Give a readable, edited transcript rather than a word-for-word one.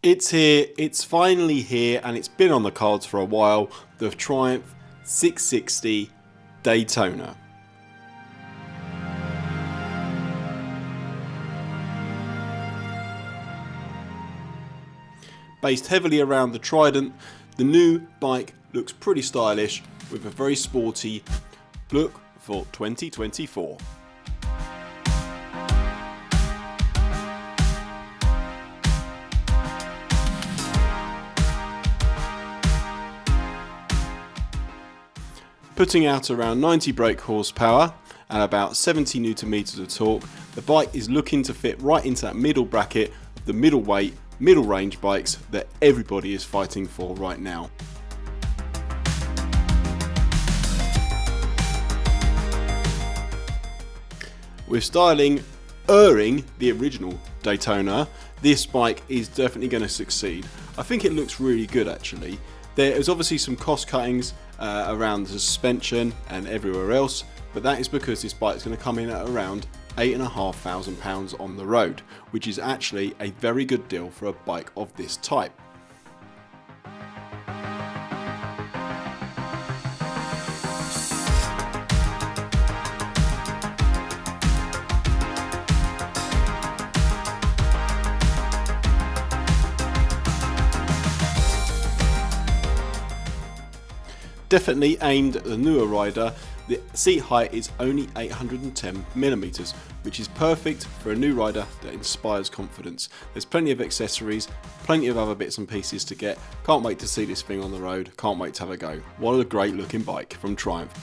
It's here, it's finally here, and it's been on the cards for a while. The Triumph 660 Daytona. Based heavily around the Trident, the new bike looks pretty stylish with a very sporty look for 2024. Putting out around 90 brake horsepower and about 70 Newton meters of torque, the bike is looking to fit right into that middle bracket of the middleweight, middle range bikes that everybody is fighting for right now. With styling erring the original Daytona, this bike is definitely going to succeed. I think it looks really good actually. There is obviously some cost cuttings around the suspension and everywhere else, but that is because this bike is going to come in at around £8,500 on the road, which is actually a very good deal for a bike of this type. Definitely aimed at the newer rider, the seat height is only 810mm, which is perfect for a new rider that inspires confidence. There's plenty of accessories, plenty of other bits and pieces to get. Can't wait to see this thing on the road, can't wait to have a go. What a great looking bike from Triumph.